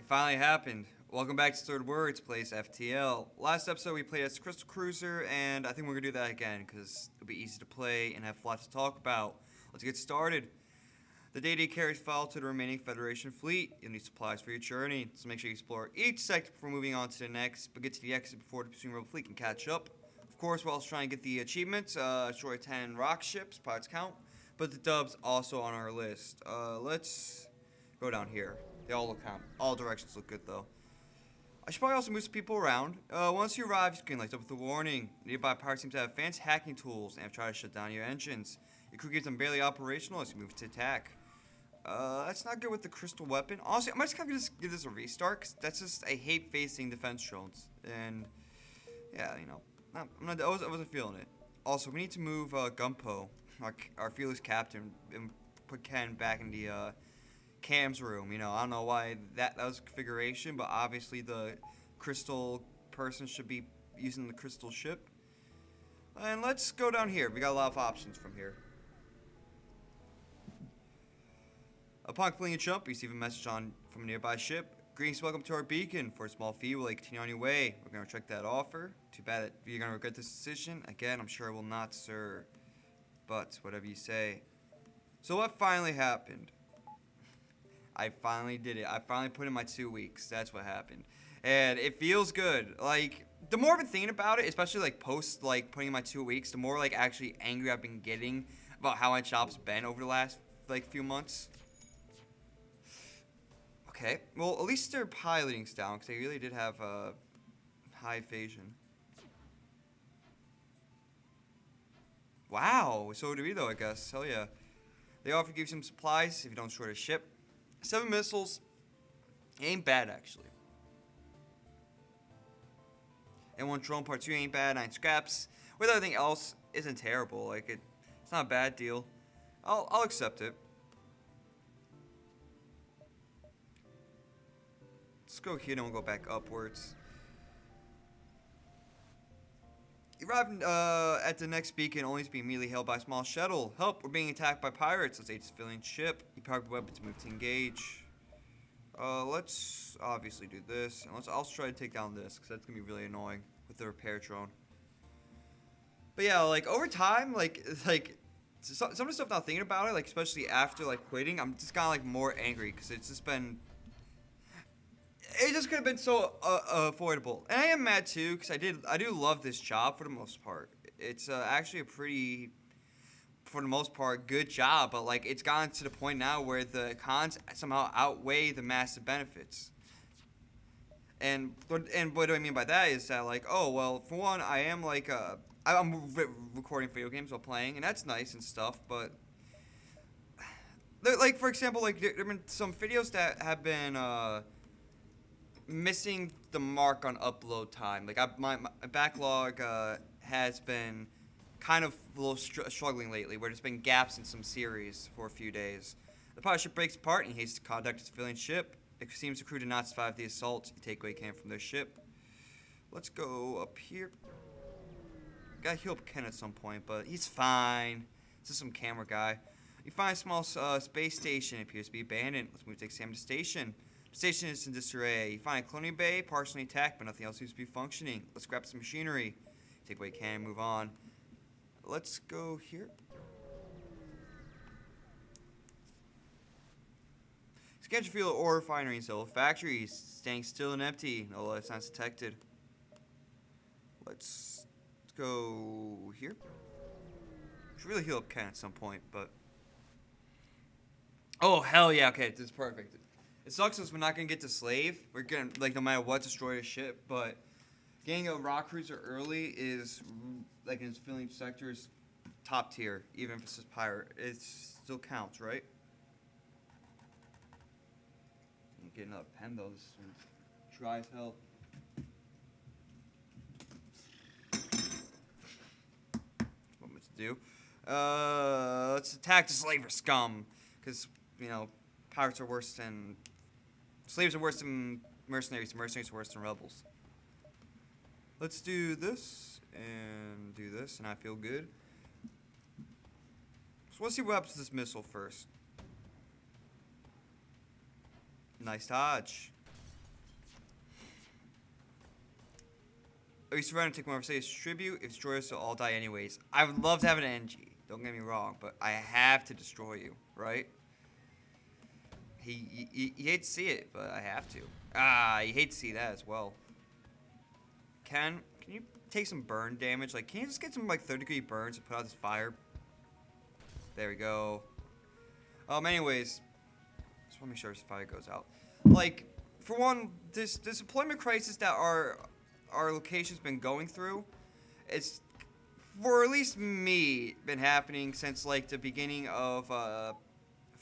It finally happened. Welcome back to SLuredWOrds plays FTL. Last episode we played as Crystal Cruiser, and I think we're gonna do that again because it'll be easy to play and have lots to talk about. Let's get started. The day carries foul to the remaining Federation fleet. You'll need supplies for your journey, so make sure you explore each sector before moving on to the next, but get to the exit before the pursuing rebel fleet can catch up. Of course, we're also trying to get the achievements, destroy 10 rock ships, pirates count, but the dub's also on our list. Let's go down here. They all look count. All directions look good though. I should probably also move some people around. Once you arrive, your screen lights up with a warning. Nearby pirates seem to have advanced hacking tools and have tried to shut down your engines. Your crew keeps them barely operational as you move to attack. That's not good with the crystal weapon. Honestly, I might just kind of just give this a restart, because that's just, I hate facing defense drones. And, yeah, you know, I wasn't feeling it. Also, we need to move Gumpo, our fearless captain, and put Ken back in the Cam's room. You know, I don't know why that was configuration, but obviously the crystal person should be using the crystal ship. And let's go down here. We got a lot of options from here. Upon completing a jump, you receive a message from a nearby ship. Greetings, welcome to our beacon. For a small fee, we'll continue on your way. We're going to check that offer. Too bad you're going to regret this decision. Again, I'm sure I will not, sir. But, whatever you say. So what finally happened? I finally did it. I finally put in my 2 weeks. That's what happened. And it feels good. Like, the more I've been thinking about it, especially, like, post, like, putting in my 2 weeks, the more, like, actually angry I've been getting about how my job's been over the last, like, few months. Okay, well, at least their piloting's down, because they really did have high evasion. Wow, so do we, though, I guess. Hell yeah. They offer to give you some supplies if you don't destroy the ship. 7 missiles. Ain't bad, actually. And 1 drone part 2 ain't bad. 9 scraps. With everything else, isn't terrible. Like, it's not a bad deal. I'll accept it. Let's go here, then we'll go back upwards. You arrive at the next beacon, only to be immediately hailed by a small shuttle. Help, we're being attacked by pirates. Let's aid the civilian ship. You park the weapon to move to engage. Let's obviously do this. And let's also try to take down this, because that's going to be really annoying with the repair drone. But yeah, like, over time, like some of the stuff I'm not thinking about it, like, especially after, like, quitting, I'm just kind of, like, more angry, because it's just been... It just could have been so avoidable. And I am mad too, because I do love this job for the most part. It's actually a pretty, for the most part, good job. But like, it's gotten to the point now where the cons somehow outweigh the massive benefits. And what do I mean by that is that, like, oh well, for one, I am like I'm recording video games while playing, and that's nice and stuff. But like, for example, like there've been some videos that have been missing the mark on upload time. Like, my backlog has been kind of a little struggling lately, where there's been gaps in some series for a few days. The pirate ship breaks apart and he hastes to contact his civilian ship. It seems the crew did not survive the assault. You take away Ken from their ship. Let's go up here. Gotta heal up Ken at some point, but he's fine. This is some camera guy. You find a small space station. It appears to be abandoned. Let's move to examine the station. The station is in disarray. You find a cloning bay, partially intact, but nothing else seems to be functioning. Let's grab some machinery. Take away Ken and move on. Let's go here. Scan your field of ore refinery and several factories. Staying still and empty. No life signs detected. Let's go here. Should really heal up Ken at some point, but... Oh, hell yeah. Okay, this is perfect. It sucks since we're not going to get to Slave. We're going to, like, no matter what, destroy the ship. But getting a rock cruiser early is, like, in its filling sector is top tier. Even if it's just pirate. It still counts, right? I'm getting another pen, though. This is dry as hell. What am I to do? Let's attack the slaver scum. Because, you know, pirates are worse than... Slaves are worse than mercenaries. Mercenaries are worse than rebels. Let's do this and do this, and I feel good. So let's see what happens to this missile first. Nice dodge. Or you surrender and take one of Mercedes' tribute. If destroy us, they'll all die anyways. I would love to have an NG. Don't get me wrong, but I have to destroy you, right? You hate to see it, but I have to. You hate to see that as well. Can you take some burn damage? Like, can you just get some like 30-degree burns and put out this fire? There we go. Anyways, just want to make sure this fire goes out. Like, for one, this employment crisis that our location's been going through, it's, for at least me, been happening since like the beginning of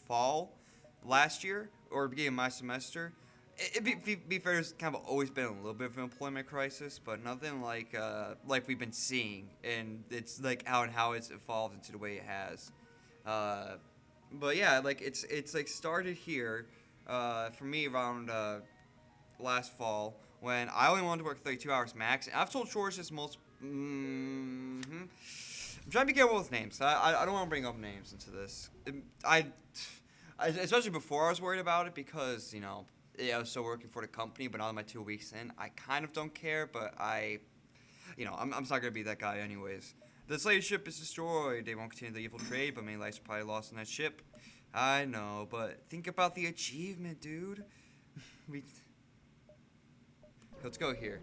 fall last year, or beginning of my semester. Be fair, there's kind of always been a little bit of an employment crisis, but nothing like we've been seeing, and it's like how it's evolved into the way it has. But yeah, like it's like started here for me around last fall when I only wanted to work 32 hours max. And I've told George this I'm trying to be careful with names. I don't want to bring up names into this. I especially before I was worried about it because, you know, I was still working for the company, but now that my 2 weeks in, I kind of don't care, but I'm not going to be that guy anyways. The slave ship is destroyed. They won't continue the evil trade, but many lives are probably lost on that ship. I know, but think about the achievement, dude. Let's go here.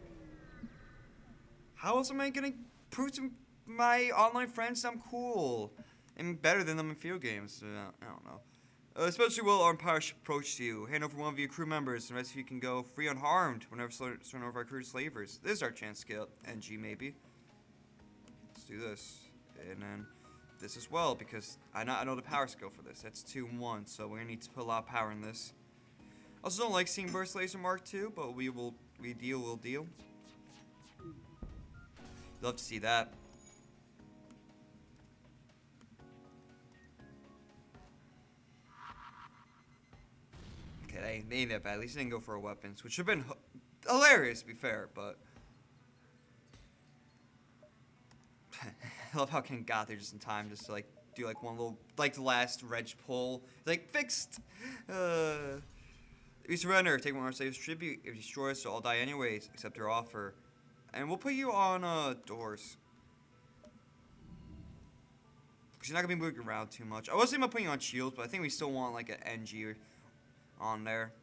How else am I going to prove to my online friends I'm cool and better than them in field games? I don't know. Especially will our Empire ship approach you. Hand over one of your crew members, and the rest of you can go free unharmed whenever surrender over our crew to slavers. This is our chance to get up NG, maybe. Let's do this. And then this as well, because I know the power skill for this. That's 2-1, so we're going to need to put a lot of power in this. I also don't like seeing Burst Laser Mark II, but we'll deal. Love to see that. Okay, they ain't that bad. At least they didn't go for our weapons, which would have been hilarious, to be fair, but... I love how Ken got there just in time just to, like, do, like, one little, like, the last reg pull. Like, fixed! We surrender. Take one of our slaves' tribute. If you destroy us, I'll die anyways. Accept your offer. And we'll put you on, doors. Because you're not going to be moving around too much. I was thinking about putting you on shields, but I think we still want, like, an NG on there.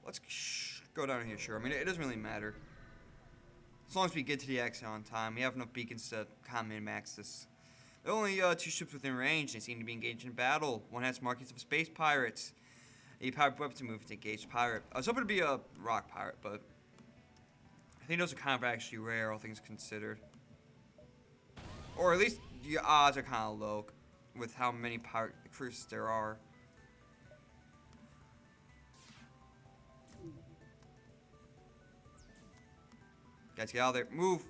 Let's go down here, sure. I mean, it doesn't really matter. As long as we get to the exit on time, we have enough beacons to kind of min-max this. There are only 2 ships within range, and they seem to be engaged in battle. One has markings of space pirates. A pirate weapon to move to engaged pirate. I was hoping to be a rock pirate, but I think those are kind of actually rare, all things considered. Or at least the odds are kind of low with how many pirate cruises there are. Guys, get out of there. Move.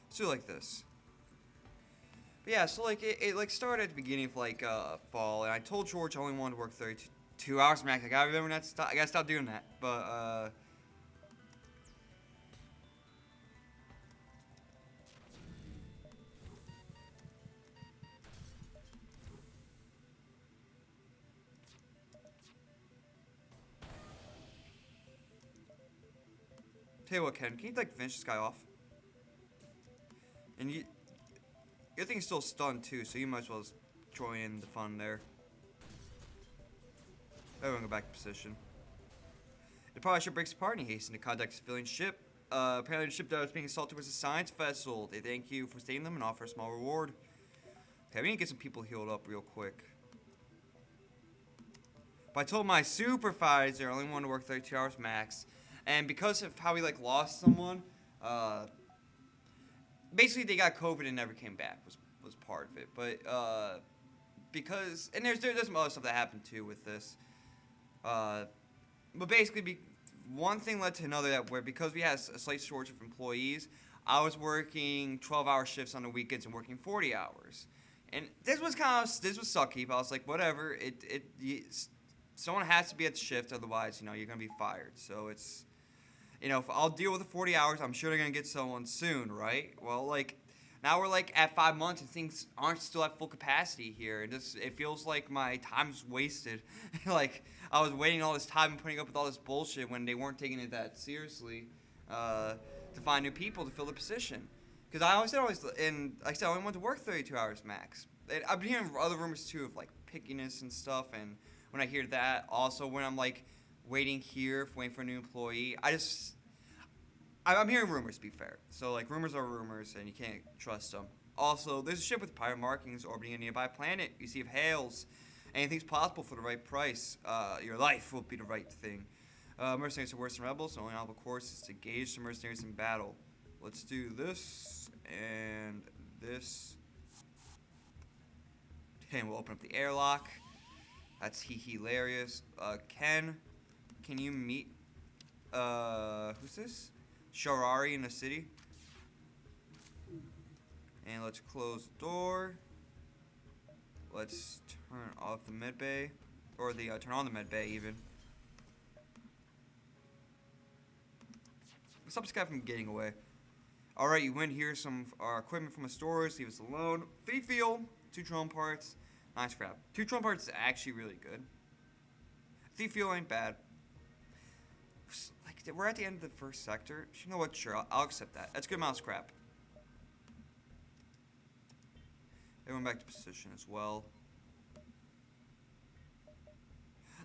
Let's do it like this. But yeah, so like it like started at the beginning of like fall, and I told George I only wanted to work 32 hours max. I gotta remember not to stop. I gotta stop doing that. But tell you what, Ken, can you like finish this guy off? And your thing's still stunned too, so you might as well join in the fun there. Everyone go back to position. The pirate ship breaks apart and he hastens to contact a civilian ship. Apparently the ship that was being assaulted was a science vessel. They thank you for saving them and offer a small reward. Okay, we need to get some people healed up real quick. But I told my supervisor I only wanted to work 32 hours max. And because of how we like lost someone, basically they got COVID and never came back was part of it. But because, and there's some other stuff that happened too with this. But basically one thing led to another, that where because we had a slight shortage of employees, I was working 12-hour shifts on the weekends and working 40 hours. And this was sucky, but I was like, whatever. someone has to be at the shift, otherwise, you're gonna be fired. So it's, if I'll deal with the 40 hours, I'm sure they're gonna get someone soon, right? Well, like, now we're like at 5 months and things aren't still at full capacity here. It feels like my time's wasted. Like, I was waiting all this time and putting up with all this bullshit when they weren't taking it that seriously, to find new people to fill the position. Because and like I said, I only want to work 32 hours max. And I've been hearing other rumors too of like pickiness and stuff, and when I hear that, also when I'm like waiting for a new employee, I'm hearing rumors, to be fair. So, like, rumors are rumors, and you can't trust them. Also, there's a ship with pirate markings orbiting a nearby planet. You see if hails. Anything's possible for the right price. Your life will be the right thing. Mercenaries are worse than rebels. The only honorable course is to gauge the mercenaries in battle. Let's do this and this. And we'll open up the airlock. That's hilarious. Ken, can you meet, who's this? Sharari in the city. And let's close the door. Let's turn off the med bay. Or turn on the med bay, even. Stop this guy from getting away. Alright, you went here some equipment from the stores. Leave us alone. 3 fuel, 2 drone parts. Nice crap. 2 drone parts is actually really good. 3 fuel ain't bad. Like, we're at the end of the first sector. You know what? Sure, I'll accept that. That's a good amount of scrap. Everyone back to position as well.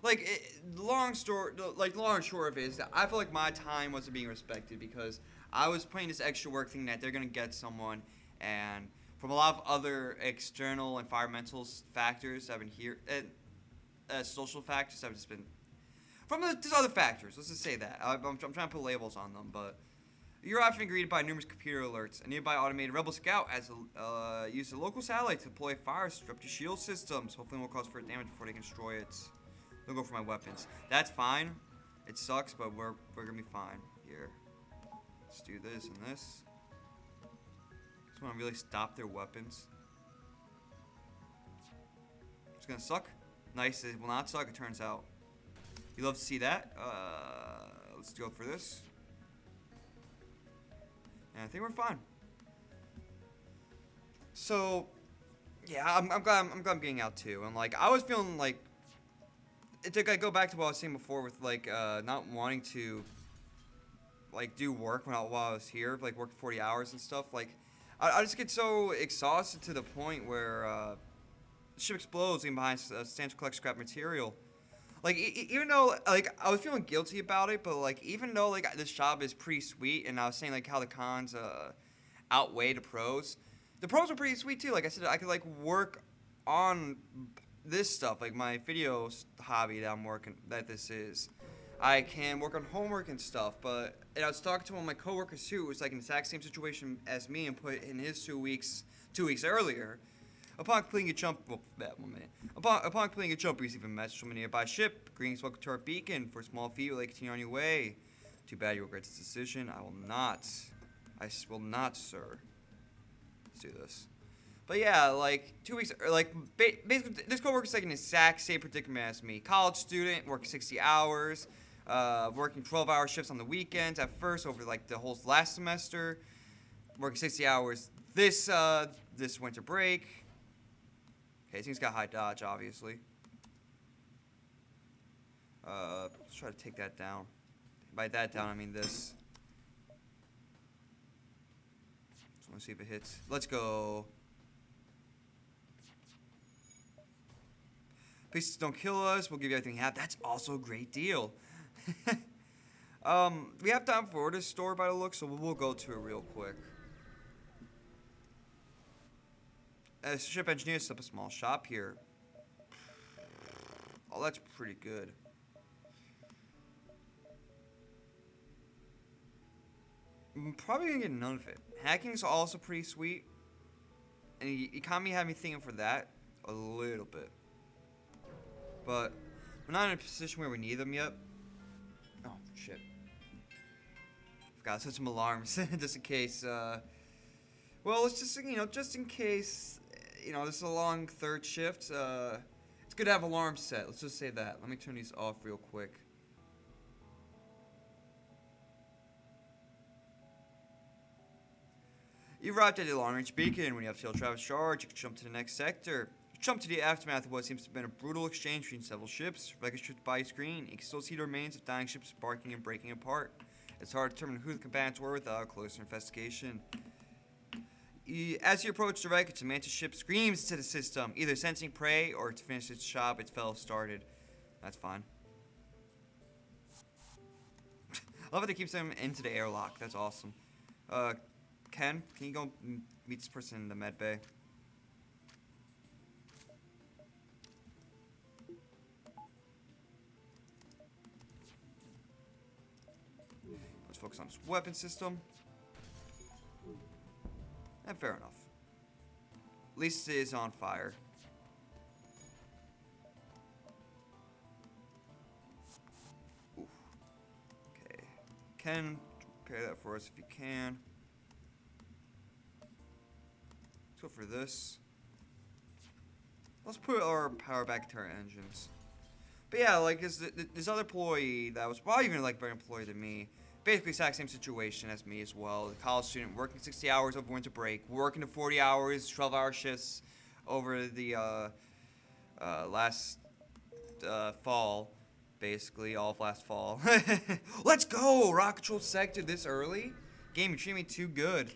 Like, the long and short of it is that I feel like my time wasn't being respected because I was playing this extra work thinking that they're going to get someone, and from a lot of other external environmental factors I've been here, social factors I've just been, from there's other factors, let's just say that. I'm trying to put labels on them, but you're often greeted by numerous computer alerts. A nearby automated rebel scout has used a local satellite to deploy fire strip to shield systems. Hopefully it won't cause further damage before they can destroy it. They'll go for my weapons. That's fine. It sucks, but we're gonna be fine here. Let's do this and this. Just want to really stop their weapons. It's gonna suck. Nice. It will not suck, it turns out. You love to see that. Let's go for this. And I think we're fine. So, yeah, I'm glad I'm getting out too. And like, I was feeling like, it's like I go back to what I was saying before with like not wanting to like do work while I was here, like work 40 hours and stuff. Like, I just get so exhausted to the point where the ship explodes leaving behind stands to collect scrap material. Like, even though, like, I was feeling guilty about it, but, like, even though, like, this job is pretty sweet, and I was saying, like, how the cons outweigh the pros were pretty sweet, too. Like I said, I could, like, work on this stuff, like, my video hobby that this is. I can work on homework and stuff, and I was talking to one of my coworkers, too, who was, like, in the exact same situation as me and put in his 2 weeks earlier. Upon completing a jump, Upon completing a jump, you receive a message from a nearby ship. Greetings, welcome to our beacon. For a small fee, you'll like continue on your way. Too bad you regret this decision. I will not, sir. Let's do this. But yeah, like 2 weeks, like basically, this coworker's like in the exact same predicament as me. College student, working 60 hours, working 12-hour shifts on the weekends at first over like the whole last semester, working 60 hours this winter break. Okay, he's got high dodge, obviously. Let's try to take that down. By that down, I mean this. Just want to see if it hits. Let's go. Pieces don't kill us. We'll give you everything you have. That's also a great deal. We have time for this store by the look, so we'll go to it real quick. As ship engineer, set up a small shop here. Oh, that's pretty good. I'm probably gonna get none of it. Hacking's also pretty sweet. And the economy had me thinking for that a little bit. But we're not in a position where we need them yet. Oh, shit. Forgot to set some alarms just in case, well, let's just, just in case, this is a long third shift. It's good to have alarms set. Let's just say that. Let me turn these off real quick. You arrived at the Long Range Beacon. When you have FTL Travis charge, you can jump to the next sector. You jump to the aftermath of what seems to have been a brutal exchange between several ships. Wreckage stripped by your screen. You can still see the remains of dying ships sparking and breaking apart. It's hard to determine who the combatants were without a closer investigation. As you approach the wreckage, the Mantis ship screams to the system, either sensing prey or to finish its job its fellow started. That's fine. I love how they keep them into the airlock. That's awesome. Ken, can you go meet this person in the med bay? Let's focus on this weapon system. And fair enough. At least it is on fire. Oof. Okay. Ken, prepare that for us if you can. Let's go for this. Let's put our power back into our engines. But yeah, like this other employee that was probably even like a better employee than me. Basically, exact same situation as me as well. A college student working 60 hours over winter break, working to 40 hours, 12-hour shifts over the last fall, basically all of last fall. Let's go! Rock control sector this early? Game, you treat me too good.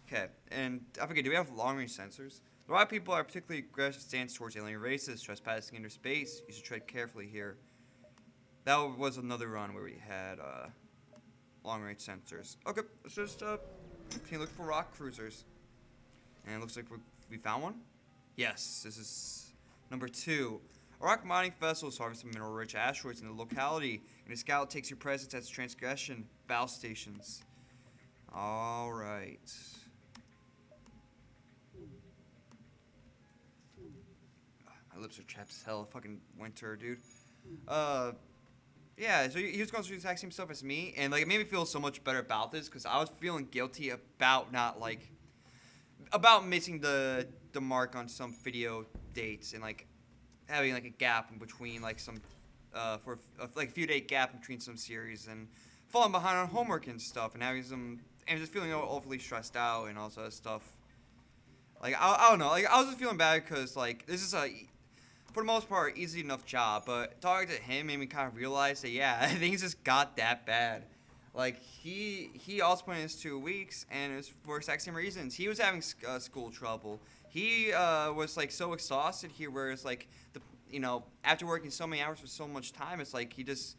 Okay, and I forget, do we have long-range sensors? A lot of people are particularly aggressive stance towards alien races, trespassing into space. You should tread carefully here. That was another run where we had long-range sensors. Okay, let's just continue looking for rock cruisers. And it looks like we found one. Yes, this is number 2. A rock mining vessel is harvesting mineral-rich asteroids in the locality, and a scout takes your presence as transgression. Bow stations. All right. My lips are chapped as hell. Fucking winter, dude. Yeah, so he was going through the exact same stuff as me, and like it made me feel so much better about this because I was feeling guilty about about missing the mark on some video dates and like having like a gap in between like some like a few day gap between some series and falling behind on homework and stuff and having some and just feeling overly stressed out and all that stuff. Like I don't know, like I was just feeling bad because like this is for the most part, easy enough job, but talking to him made me kind of realize that, yeah, things just got that bad. Like, he also put in his 2 weeks, and it was for exact same reasons. He was having school trouble. He was, like, so exhausted here, whereas, like, after working so many hours for so much time, it's like he just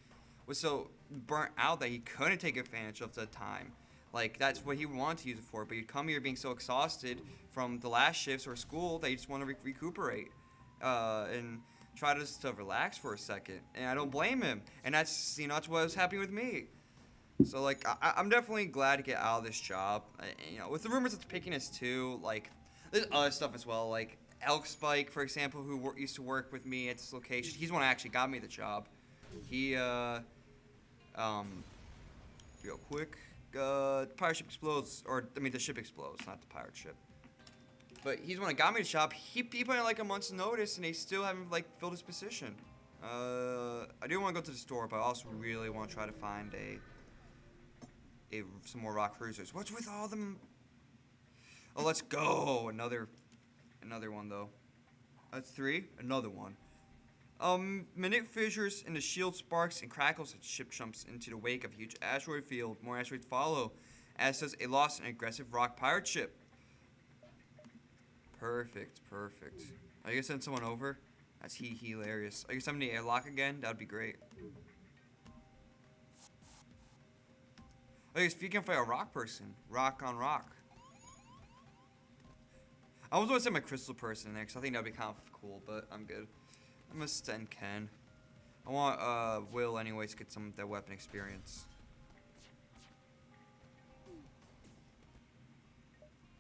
was so burnt out that he couldn't take advantage of the time. Like, that's what he wanted to use it for, but he'd come here being so exhausted from the last shifts or school that he just wanted to recuperate. And try to relax for a second, and I don't blame him. And that's that's what was happening with me. So like I'm definitely glad to get out of this job. With the rumors it's picking us too. Like there's other stuff as well. Like Elk Spike, for example, who used to work with me at this location. He's the one who actually got me the job. He real quick, the pirate ship explodes, the ship explodes, not the pirate ship. But he's the one that got me the job. He put in like a month's notice, and they still haven't like filled his position. I do want to go to the store, but I also really want to try to find some more rock cruisers. What's with all them? Oh, let's go. Another one though. That's 3. Another one. Minute fissures in the shield sparks and crackles as the ship jumps into the wake of a huge asteroid field. More asteroids follow, as does a lost and aggressive rock pirate ship. Perfect. Are you gonna send someone over? That's hilarious. Are you sending the airlock again? That'd be great. Okay, if you can fight a rock person, rock on rock. I was going to send my crystal person in there because I think that'd be kind of cool, but I'm good. I'm gonna send Ken. I want Will anyways to get some of that weapon experience.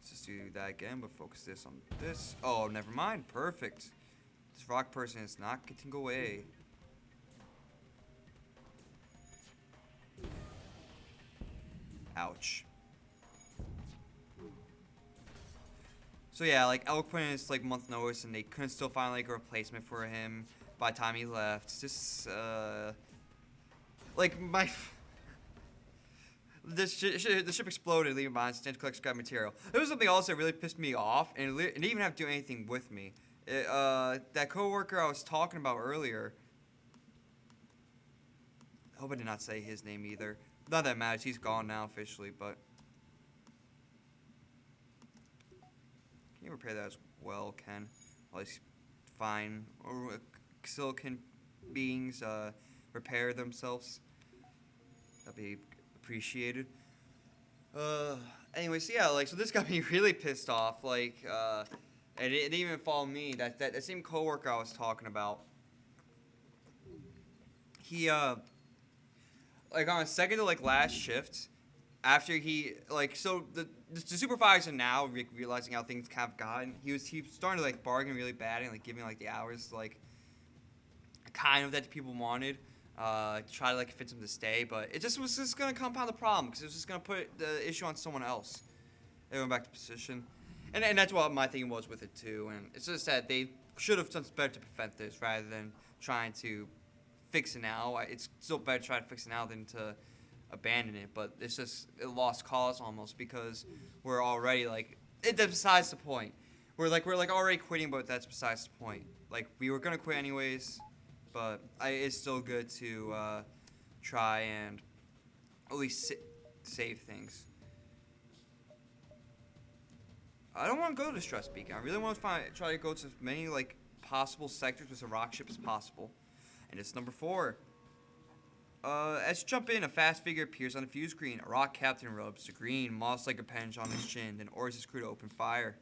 Let's do that again, but focus this on this. Oh, never mind. Perfect. This rock person is not getting away. Ouch. So yeah, like Elk put in his like month notice, and they couldn't still find like a replacement for him by the time he left. It's just like the ship exploded, leaving behind substantial collection of scrap material. There was something else that really pissed me off, and it didn't even have to do anything with me. That coworker I was talking about earlier. I hope I did not say his name either. Not that matters. He's gone now officially, but can you repair that as well, Ken? Well, he's fine. Or silicon beings repair themselves. That'd be appreciated. Anyways, yeah, like, so this got me really pissed off. Like, and it didn't even follow me. That same coworker I was talking about. He like on a second to like last shift, after he like so the supervisor now realizing how things kind of gotten, he was starting to like bargain really bad and like giving like the hours like kind of that people wanted. Try to like convince him to stay, but it just was just gonna compound the problem because it was just gonna put the issue on someone else. They went back to position, and that's what my thinking was with it too. And it's just that they should have done better to prevent this rather than trying to fix it now. It's still better to try to fix it now than to abandon it, but it's just a lost cause almost because we're already like that's besides the point. We're like already quitting, but that's besides the point. Like we were gonna quit anyways. But it's still good to try and at least save things. I don't want to go to the stress beacon. I really want to try to go to as many like possible sectors with a rock ship as possible. And it's number 4. As you jump in, a fast figure appears on the view screen. A rock captain rubs the green moss like a appendage on his chin, then orders his crew to open fire.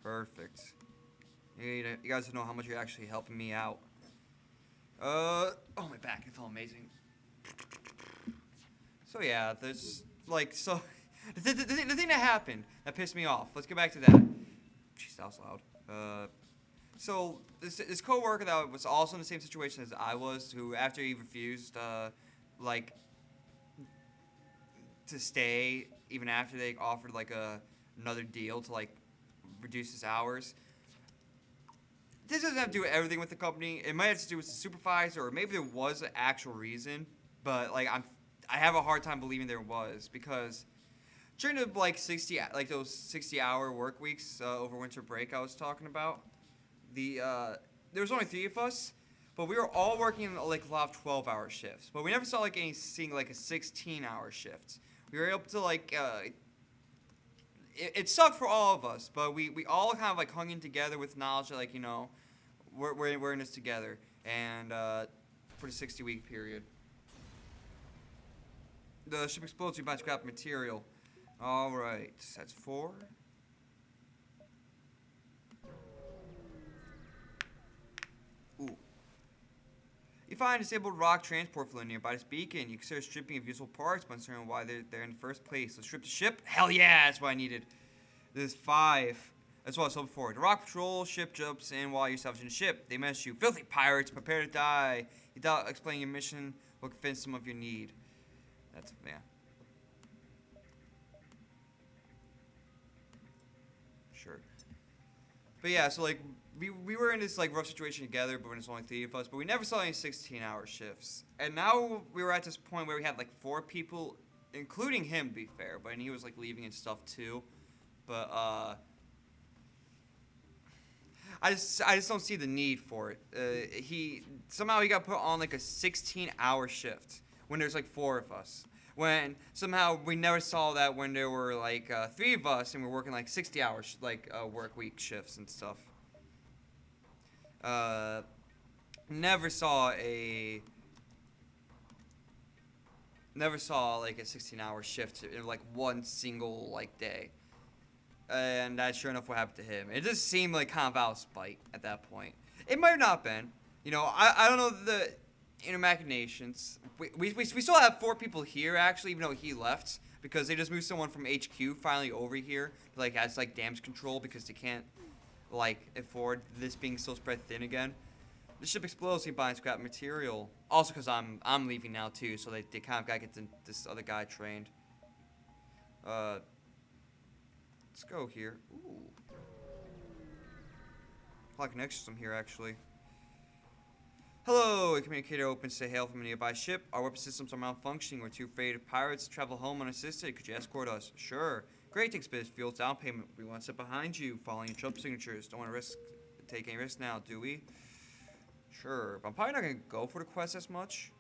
Perfect. You guys know how much you're actually helping me out. Oh, my back, it felt amazing. So yeah, there's like the thing that happened that pissed me off. Let's get back to that. Jeez, that was loud. So this coworker that was also in the same situation as I was, who after he refused, like to stay even after they offered like another deal to like reduce his hours. This doesn't have to do with everything with the company. It might have to do with the supervisor, or maybe there was an actual reason. But like I have a hard time believing there was because during the like those 60-hour work weeks over winter break I was talking about, there was only 3 of us, but we were all working like a lot of 12-hour shifts. But we never saw like seeing like a 16-hour shift. We were able to like. It sucked for all of us, but we all kind of like hung in together with knowledge that like we're in this together, and for the 60-week period. The ship explodes. You buy scrap material. All right, that's 4. Ooh. You find a disabled rock transport fluid nearby this beacon. You consider stripping of useful parts, but uncertain why they're in the first place. So strip the ship? Hell yeah, that's what I needed. There's 5. That's what I saw before. The rock patrol ship jumps in while you're salvaging the ship. They mess you. Filthy pirates, prepare to die. Without explaining your mission, will convince them of your need. That's, yeah. Sure. But yeah, so like, we were in this like rough situation together, but when it's only 3 of us, but we never saw any 16-hour shifts. And now we were at this point where we had like 4 people, including him, to be fair, but he was like leaving and stuff too. But I just don't see the need for it. He got put on like a 16-hour shift when there's like 4 of us. When somehow we never saw that when there were like 3 of us and we're working like 60-hour work week shifts and stuff. Never saw like a 16-hour shift in like one single like day. And that sure enough what happened to him. It just seemed like kind of out of spite at that point. It might have not been. I don't know the inner machinations. We still have 4 people here actually, even though he left, because they just moved someone from HQ finally over here to like as like damage control because they can't like afford this being so spread thin again. The ship explodes, he buys scrap material. Also because I'm leaving now too, so they kind of gotta get this other guy trained. Let's go here. Ooh. A lot of connections from here, actually. Hello, a communicator opens to hail from a nearby ship. Our weapon systems are malfunctioning. We're too afraid of pirates to travel home unassisted. Could you escort us? Sure. Great, takes a bit of fuel down payment. We want to sit behind you, following your trip signatures. Don't want to take any risks now, do we? Sure, but I'm probably not gonna go for the quest as much.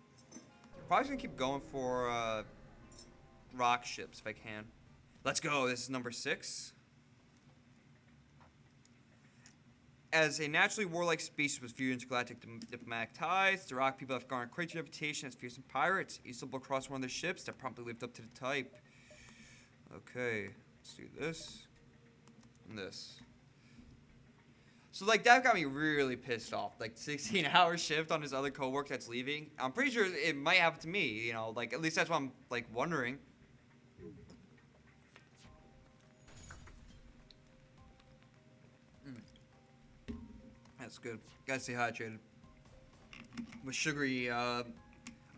Probably gonna keep going for rock ships if I can. Let's go. This is number 6. As a naturally warlike species with few intergalactic diplomatic ties, the rock people have garnered a great reputation as fearsome pirates. You stumbled across one of their ships that promptly lived up to the type. Okay, let's do this and this. So, like, that got me really pissed off. Like, 16-hour shift on his other coworker that's leaving. I'm pretty sure it might happen to me, you know, like, at least that's what I'm, like, wondering. That's good. Gotta stay hydrated. With sugary,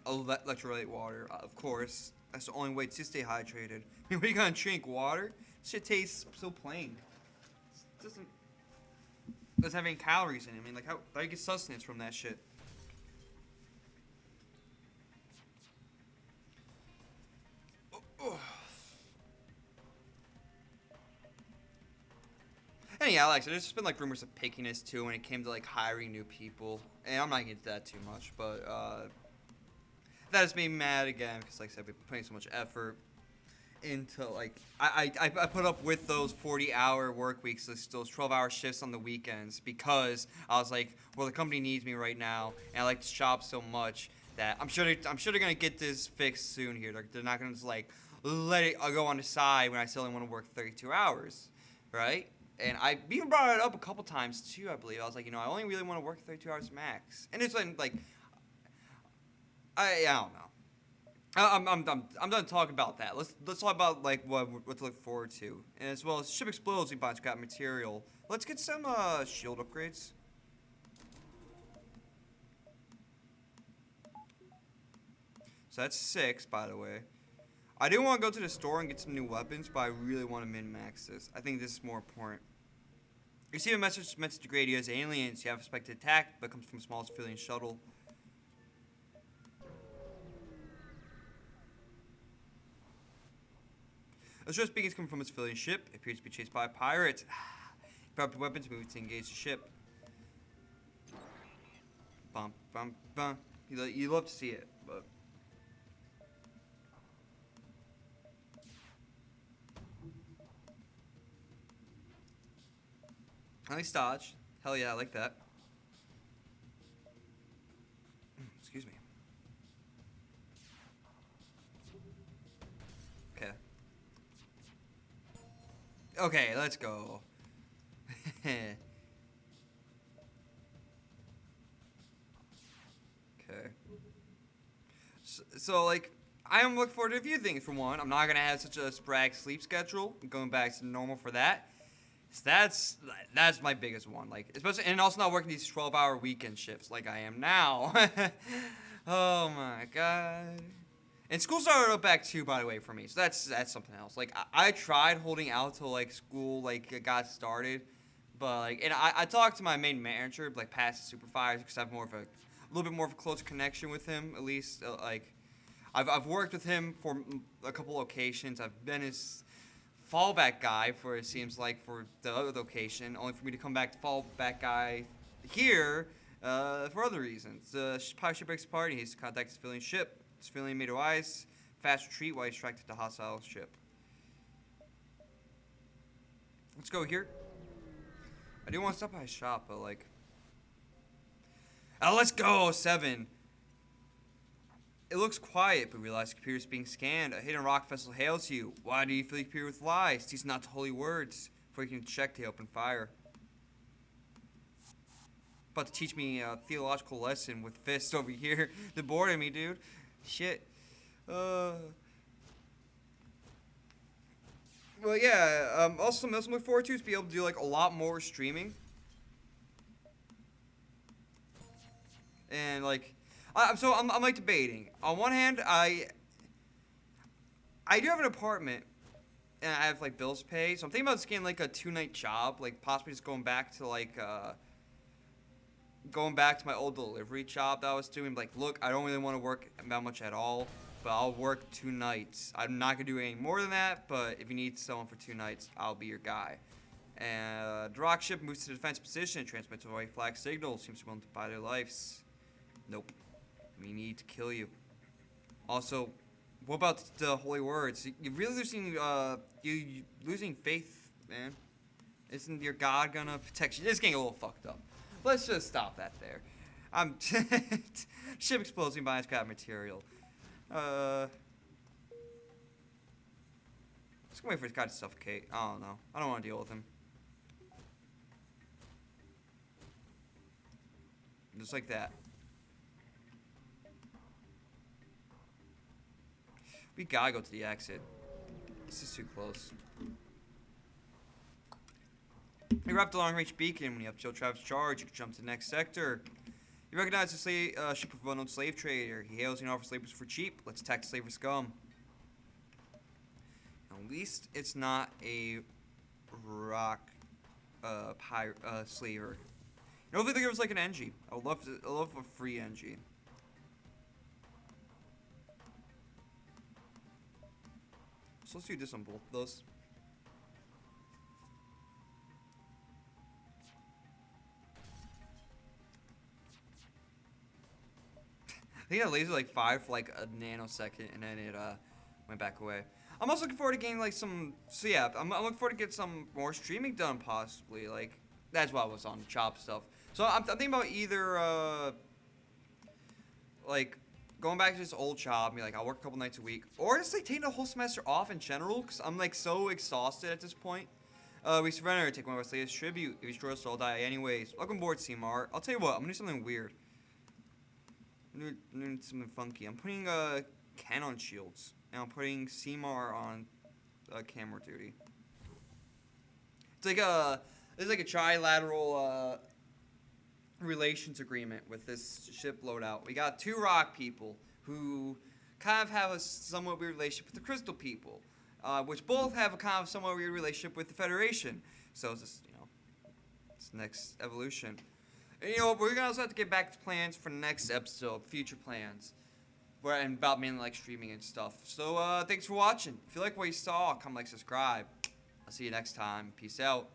electrolyte water, of course. That's the only way to stay hydrated. I mean, when you gonna drink water, shit tastes so plain. It doesn't have any calories in it. I mean, like, how do you get sustenance from that shit? And yeah, like, so there's just been like rumors of pickiness too when it came to like hiring new people, and I'm not gonna get into that too much, but that has made me mad again because, like I said, we've been putting so much effort into like I put up with those 40-hour work weeks, those 12-hour shifts on the weekends because I was like, well, the company needs me right now, and I like the shop so much that I'm sure they're gonna get this fixed soon here. They're not gonna just like let it go on the side when I still only want to work 32 hours, right? And I even brought it up a couple times too, I believe. I was like, you know, I only really want to work 32 hours max. And it's like, I don't know. I'm done talking about that. Let's talk about like what to look forward to, and as well as ship explodes. We got material. Let's get some shield upgrades. So that's 6, by the way. I do want to go to the store and get some new weapons, but I really want to min-max this. I think this is more important. You receive a message meant to degrade you as aliens. You have suspected attack, but comes from a small civilian shuttle. A short beacon is coming from a civilian ship. It appears to be chased by a pirate. Grab your weapons, move to engage the ship. Bum, bum, bum. You love to see it, but... Nice dodge. Hell yeah, I like that. Excuse me. Okay. Okay, let's go. Okay. So, like, I am looking forward to a few things. For one, I'm not going to have such a sporadic sleep schedule. I'm going back to normal for that. So that's my biggest one, like, especially, and also not working these 12-hour weekend shifts like I am now. Oh my god. And school started up back too, by the way, for me. So that's something else. Like I tried holding out till like school like got started, but like, and I talked to my main manager, like past supervisor, because I have a little bit more of a close connection with him, at least. Like I've worked with him for a couple locations. I've been his fallback guy for, it seems like, for the other location, only for me to come back to fallback guy here for other reasons. The pirate ship breaks apart, and he's to contact the civilian ship. The civilian made a wise, fast retreat while he's tracked to the hostile ship. Let's go here. I do want to stop by his shop, but like... Oh, let's go! 7. It looks quiet, but realize the computer is being scanned. A hidden rock vessel hails you. Why do you fill the computer with lies? These are not the holy words. Before you can check, they open fire. About to teach me a theological lesson with fists over here. They're boring me, dude. Shit. Well, yeah. Also, something else I'm looking forward to is be able to do like a lot more streaming. And like... So I'm like debating. On one hand, I do have an apartment and I have like bills to pay. So I'm thinking about just getting like a 2-night job, like possibly just going back to my old delivery job that I was doing. Like, look, I don't really want to work that much at all, but I'll work 2 nights. I'm not gonna do any more than that, but if you need someone for 2 nights, I'll be your guy. And the rock ship moves to the defense position, transmits a white flag signal, seems willing to buy their lives. Nope. We need to kill you. Also, what about the holy words? You're really you losing faith, man. Isn't your God gonna protect you? This is getting a little fucked up. Let's just stop that there. I'm ship exploding by scrap material. Just gonna wait for this guy to suffocate. I don't know. I don't want to deal with him. Just like that. We gotta go to the exit. This is too close. You wrapped a long-range beacon. When you have to Travis charge, you can jump to the next sector. You recognize a ship of unknown slave trader. He hails and offers slaves for cheap. Let's attack the slaver scum. At least it's not a rock slaver. Hopefully they give us like an NG. I love a free NG. So let's do this on both of those. I think I lasered like 5 for like a nanosecond, and then it went back away. I'm also looking forward to getting like some. So yeah, I'm looking forward to get some more streaming done, possibly. Like that's why I was on the chop stuff. So I'm thinking about either like going back to this old job, be like I'll work a couple nights a week, or just like taking the whole semester off in general, because I'm like so exhausted at this point. We surrender, take one of our latest tribute. If you destroy us, I'll die anyways. Welcome aboard, Seymour. I'll tell you what, I'm gonna do something weird. I'm doing something funky. I'm putting Ken on shields, and I'm putting Seymour on camera duty. It's like there's like a trilateral relations agreement with this ship loadout. We got 2 rock people who kind of have a somewhat weird relationship with the crystal people, which both have a kind of somewhat weird relationship with the Federation. So it's just, it's next evolution. And, we're gonna also have to get back to plans for next episode, future plans, and about mainly like streaming and stuff. So thanks for watching. If you like what you saw, comment, like, subscribe. I'll see you next time. Peace out.